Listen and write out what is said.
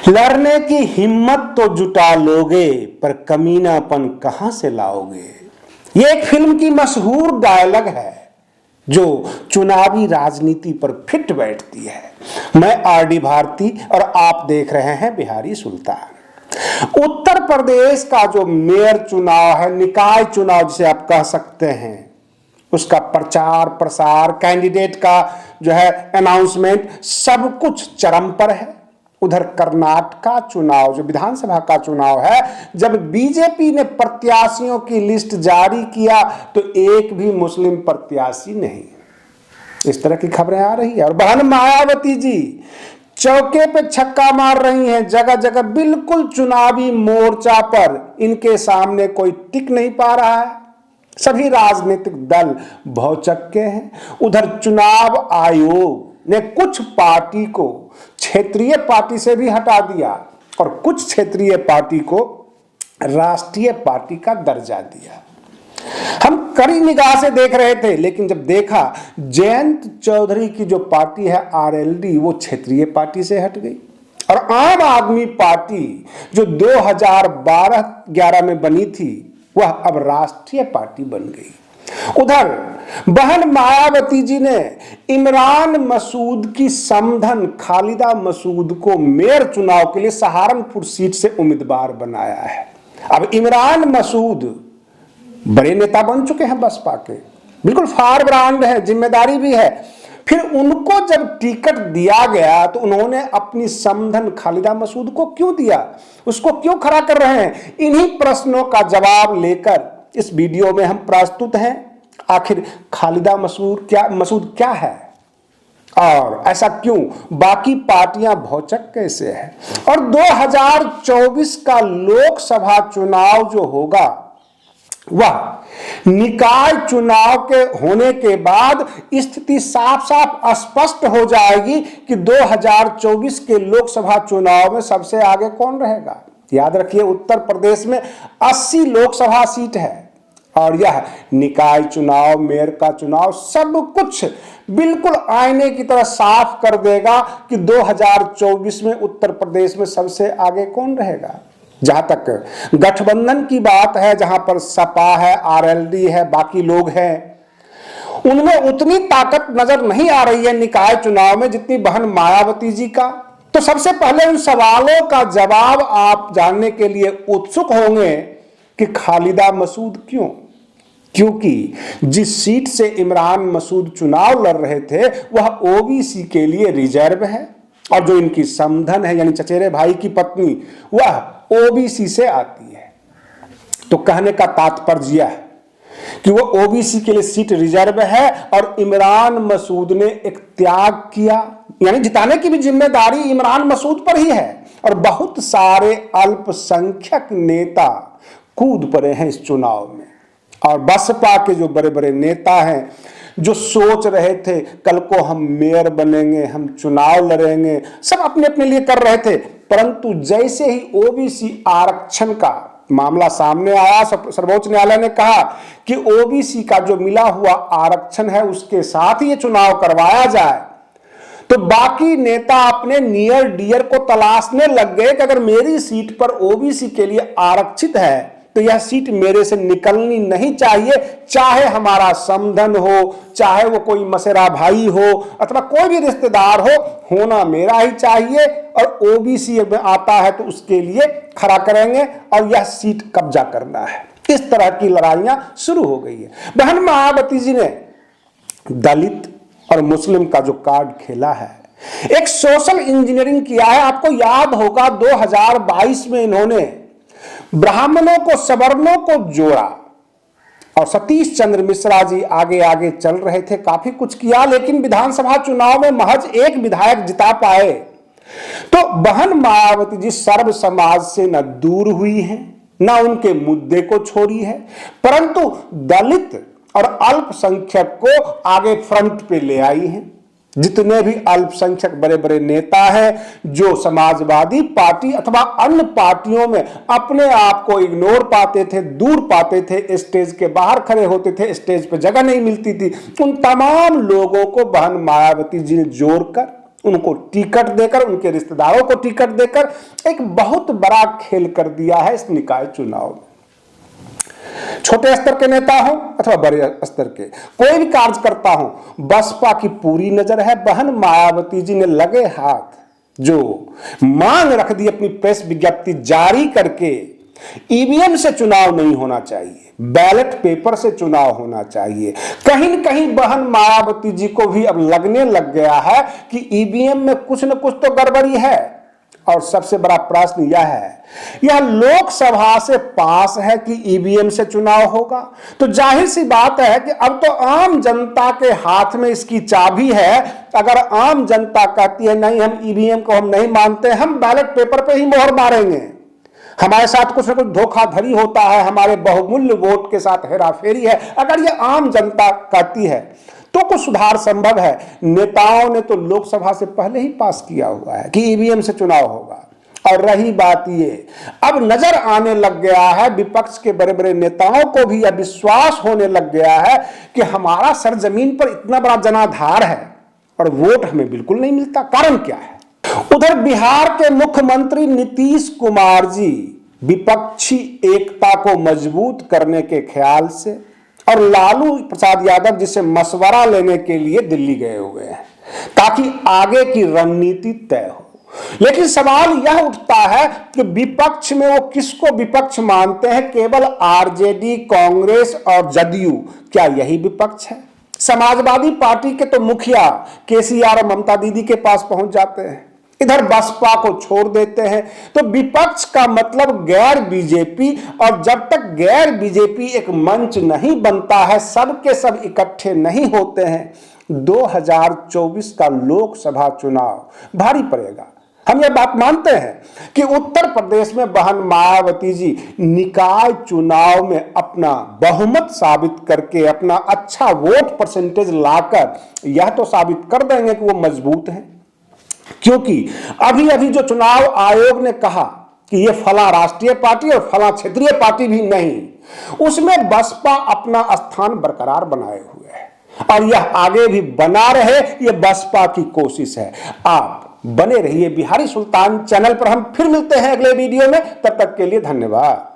लड़ने की हिम्मत तो जुटा लोगे पर कमीनापन कहां से लाओगे। ये एक फिल्म की मशहूर डायलॉग है जो चुनावी राजनीति पर फिट बैठती है। मैं आरडी भारती और आप देख रहे हैं बिहारी सुल्तान। उत्तर प्रदेश का जो मेयर चुनाव है, निकाय चुनाव जिसे आप कह सकते हैं, उसका प्रचार प्रसार, कैंडिडेट का जो है अनाउंसमेंट, सब कुछ चरम पर है। उधर कर्नाटक का चुनाव जो विधानसभा का चुनाव है, जब बीजेपी ने प्रत्याशियों की लिस्ट जारी किया तो एक भी मुस्लिम प्रत्याशी नहीं। इस तरह की खबरें आ रही है। और बहन मायावती जी चौके पे छक्का मार रही हैं, जगह जगह बिल्कुल चुनावी मोर्चा पर इनके सामने कोई टिक नहीं पा रहा है। सभी राजनीतिक दल भौचक्के हैं। उधर चुनाव आयोग ने कुछ पार्टी को क्षेत्रीय पार्टी से भी हटा दिया और कुछ क्षेत्रीय पार्टी को राष्ट्रीय पार्टी का दर्जा दिया। हम कड़ी निगाह से देख रहे थे, लेकिन जब देखा जयंत चौधरी की जो पार्टी है आरएलडी, वो क्षेत्रीय पार्टी से हट गई और आम आदमी पार्टी जो 2012-11 में बनी थी, वह अब राष्ट्रीय पार्टी बन गई। उधर बहन मायावती जी ने इमरान मसूद की समधन खालिदा मसूद को मेयर चुनाव के लिए सहारनपुर सीट से उम्मीदवार बनाया है। अब इमरान मसूद बड़े नेता बन चुके हैं बसपा के, बिल्कुल फार ब्रांड है, जिम्मेदारी भी है। फिर उनको जब टिकट दिया गया तो उन्होंने अपनी समधन खालिदा मसूद को क्यों दिया, उसको क्यों खड़ा कर रहे हैं? इन्हीं प्रश्नों का जवाब लेकर इस वीडियो में हम प्रस्तुत हैं। आखिर खालिदा मसूद क्या है और ऐसा क्यों बाकी पार्टियां भौचक कैसे है? और 2024 का लोकसभा चुनाव जो होगा, वह निकाय चुनाव के होने के बाद स्थिति साफ साफ स्पष्ट हो जाएगी कि 2024 के लोकसभा चुनाव में सबसे आगे कौन रहेगा। याद रखिए, उत्तर प्रदेश में 80 लोकसभा सीट है और यह निकाय चुनाव, मेयर का चुनाव, सब कुछ बिल्कुल आईने की तरह साफ कर देगा कि 2024 में उत्तर प्रदेश में सबसे आगे कौन रहेगा। जहां तक गठबंधन की बात है, जहां पर सपा है, आरएलडी है, बाकी लोग हैं, उनमें उतनी ताकत नजर नहीं आ रही है निकाय चुनाव में जितनी बहन मायावती जी का। तो सबसे पहले उन सवालों का जवाब आप जानने के लिए उत्सुक होंगे कि खालिदा मसूद क्यों? क्योंकि जिस सीट से इमरान मसूद चुनाव लड़ रहे थे वह ओबीसी के लिए रिजर्व है और जो इनकी समधन है यानी चचेरे भाई की पत्नी, वह ओबीसी से आती है। तो कहने का तात्पर्य यह है कि वह ओबीसी के लिए सीट रिजर्व है और इमरान मसूद ने एक त्याग किया, यानी जिताने की भी जिम्मेदारी इमरान मसूद पर ही है। और बहुत सारे अल्पसंख्यक नेता कूद पड़े हैं इस चुनाव में और बसपा के जो बड़े बड़े नेता हैं, जो सोच रहे थे कल को हम मेयर बनेंगे, हम चुनाव लड़ेंगे, सब अपने अपने लिए कर रहे थे। परंतु जैसे ही ओबीसी आरक्षण का मामला सामने आया, सर्वोच्च न्यायालय ने कहा कि ओबीसी का जो मिला हुआ आरक्षण है उसके साथ ही ये चुनाव करवाया जाए, तो बाकी नेता अपने नियर डियर को तलाशने लग गए कि अगर मेरी सीट पर ओबीसी के लिए आरक्षित है तो यह सीट मेरे से निकलनी नहीं चाहिए, चाहे हमारा समधन हो, चाहे वो कोई मसेरा भाई हो अथवा कोई भी रिश्तेदार हो, होना मेरा ही चाहिए। और ओबीसी में आता है तो उसके लिए खड़ा करेंगे और यह सीट कब्जा करना है। इस तरह की लड़ाइयां शुरू हो गई है। बहन मायावती जी ने दलित और मुस्लिम का जो कार्ड खेला है, एक सोशल इंजीनियरिंग किया है। आपको याद होगा 2022 में इन्होंने ब्राह्मणों को सवर्णों को जोड़ा और सतीश चंद्र मिश्रा जी आगे आगे चल रहे थे, काफी कुछ किया, लेकिन विधानसभा चुनाव में महज एक विधायक जिता पाए। तो बहन मायावती जी सर्व समाज से न दूर हुई हैं, न उनके मुद्दे को छोड़ी है, परंतु दलित और अल्पसंख्यक को आगे फ्रंट पे ले आई हैं। जितने भी अल्पसंख्यक बड़े बड़े नेता हैं जो समाजवादी पार्टी अथवा अन्य पार्टियों में अपने आप को इग्नोर पाते थे, दूर पाते थे, स्टेज के बाहर खड़े होते थे, स्टेज पर जगह नहीं मिलती थी, उन तमाम लोगों को बहन मायावती जी ने जोड़कर उनको टिकट देकर, उनके रिश्तेदारों को टिकट देकर एक बहुत बड़ा खेल कर दिया है इस निकाय चुनाव में। छोटे स्तर के नेता हो अथवा बड़े स्तर के कोई भी कार्यकर्ता हो, बसपा की पूरी नजर है। बहन मायावती जी ने लगे हाथ जो मांग रख दी अपनी प्रेस विज्ञप्ति जारी करके, ईवीएम से चुनाव नहीं होना चाहिए, बैलेट पेपर से चुनाव होना चाहिए। कहीं न कहीं बहन मायावती जी को भी अब लगने लग गया है कि ईवीएम में कुछ न कुछ तो गड़बड़ी है। और सबसे बड़ा प्रश्न यह है, यह लोकसभा से पास है कि ईवीएम से चुनाव होगा, तो जाहिर सी बात है कि अब तो आम जनता के हाथ में इसकी चाबी है। अगर आम जनता कहती है नहीं, हम ईवीएम को हम नहीं मानते, हम बैलेट पेपर पे ही मोहर मारेंगे, हमारे साथ कुछ न कुछ धोखाधड़ी होता है, हमारे बहुमूल्य वोट के साथ हेराफेरी है, अगर ये आम जनता कहती है तो कुछ सुधार संभव है। नेताओं ने तो लोकसभा से पहले ही पास किया हुआ है कि ईवीएम से चुनाव होगा। और रही बात ये, अब नजर आने लग गया है, विपक्ष के बड़े बड़े नेताओं को भी यह विश्वास होने लग गया है कि हमारा सरजमीन पर इतना बड़ा जनाधार है और वोट हमें बिल्कुल नहीं मिलता। कारण क्या है? उधर बिहार के मुख्यमंत्री नीतीश कुमार जी विपक्षी एकता को मजबूत करने के ख्याल से और लालू प्रसाद यादव जी से मशवरा लेने के लिए दिल्ली गए हुए हैं ताकि आगे की रणनीति तय हो। लेकिन सवाल यह उठता है कि विपक्ष में वो किसको विपक्ष मानते हैं? केवल आरजेडी, कांग्रेस और जदयू, क्या यही विपक्ष है? समाजवादी पार्टी के तो मुखिया केसीआर और ममता दीदी के पास पहुंच जाते हैं, इधर बसपा को छोड़ देते हैं। तो विपक्ष का मतलब गैर बीजेपी, और जब तक गैर बीजेपी एक मंच नहीं बनता है, सब के सब इकट्ठे नहीं होते हैं, 2024 का लोकसभा चुनाव भारी पड़ेगा। हम ये बात मानते हैं कि उत्तर प्रदेश में बहन मायावती जी निकाय चुनाव में अपना बहुमत साबित करके, अपना अच्छा वोट परसेंटेज लाकर यह तो साबित कर देंगे कि वो मजबूत हैं। क्योंकि अभी अभी जो चुनाव आयोग ने कहा कि ये फला राष्ट्रीय पार्टी और फला क्षेत्रीय पार्टी भी नहीं, उसमें बसपा अपना स्थान बरकरार बनाए हुए है और यह आगे भी बना रहे, ये बसपा की कोशिश है। आप बने रहिए बिहारी सुल्तान चैनल पर। हम फिर मिलते हैं अगले वीडियो में, तब तक के लिए धन्यवाद।